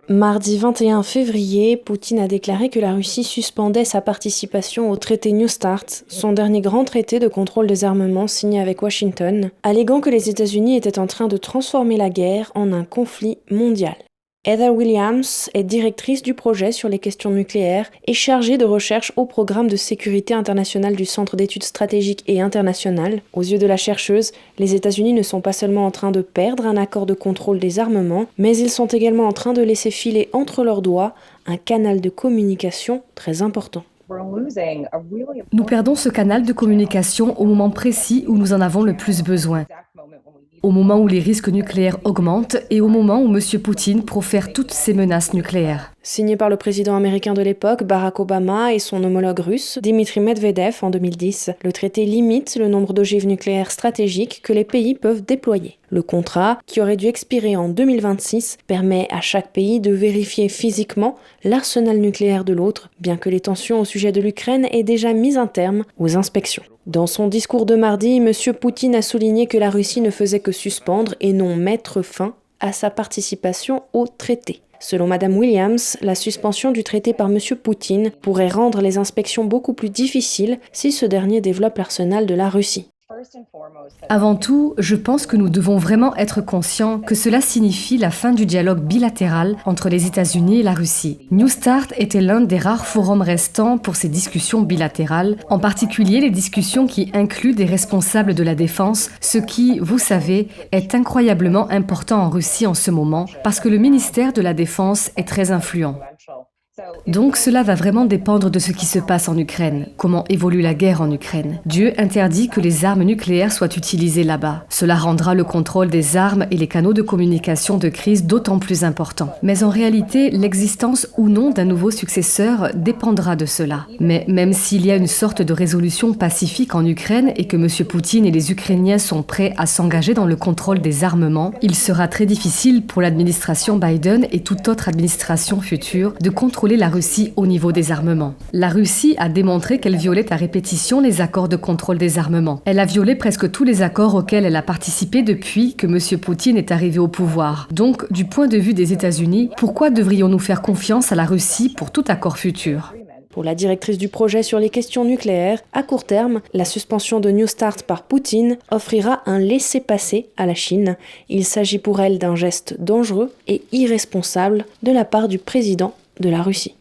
Mardi 21 février, Poutine a déclaré que la Russie suspendait sa participation au traité New START, son dernier grand traité de contrôle des armements signé avec Washington, alléguant que les États-Unis étaient en train de transformer la guerre en un conflit mondial. Heather Williams est directrice du projet sur les questions nucléaires et chargée de recherche au programme de sécurité internationale du Centre d'études stratégiques et internationales. Aux yeux de la chercheuse, les États-Unis ne sont pas seulement en train de perdre un accord de contrôle des armements, mais ils sont également en train de laisser filer entre leurs doigts un canal de communication très important. Nous perdons ce canal de communication au moment précis où nous en avons le plus besoin, au moment où les risques nucléaires augmentent et au moment où M. Poutine profère toutes ces menaces nucléaires. Signé par le président américain de l'époque, Barack Obama, et son homologue russe, Dmitri Medvedev, en 2010, le traité limite le nombre d'ogives nucléaires stratégiques que les pays peuvent déployer. Le contrat, qui aurait dû expirer en 2026, permet à chaque pays de vérifier physiquement l'arsenal nucléaire de l'autre, bien que les tensions au sujet de l'Ukraine aient déjà mis un terme aux inspections. Dans son discours de mardi, M. Poutine a souligné que la Russie ne faisait que suspendre et non mettre fin à sa participation au traité. Selon Mme Williams, la suspension du traité par M. Poutine pourrait rendre les inspections beaucoup plus difficiles si ce dernier développe l'arsenal de la Russie. Avant tout, je pense que nous devons vraiment être conscients que cela signifie la fin du dialogue bilatéral entre les États-Unis et la Russie. New START était l'un des rares forums restants pour ces discussions bilatérales, en particulier les discussions qui incluent des responsables de la défense, ce qui, vous savez, est incroyablement important en Russie en ce moment, parce que le ministère de la Défense est très influent. Donc cela va vraiment dépendre de ce qui se passe en Ukraine, comment évolue la guerre en Ukraine. Dieu interdit que les armes nucléaires soient utilisées là-bas. Cela rendra le contrôle des armes et les canaux de communication de crise d'autant plus important. Mais en réalité, l'existence ou non d'un nouveau successeur dépendra de cela. Mais même s'il y a une sorte de résolution pacifique en Ukraine et que M. Poutine et les Ukrainiens sont prêts à s'engager dans le contrôle des armements, il sera très difficile pour l'administration Biden et toute autre administration future de contrôler la Russie au niveau des armements. La Russie a démontré qu'elle violait à répétition les accords de contrôle des armements. Elle a violé presque tous les accords auxquels elle a participé depuis que M. Poutine est arrivé au pouvoir. Donc, du point de vue des États-Unis, pourquoi devrions-nous faire confiance à la Russie pour tout accord futur ? Pour la directrice du projet sur les questions nucléaires, à court terme, la suspension de New START par Poutine offrira un laissez-passer à la Chine. Il s'agit pour elle d'un geste dangereux et irresponsable de la part du président de la Russie.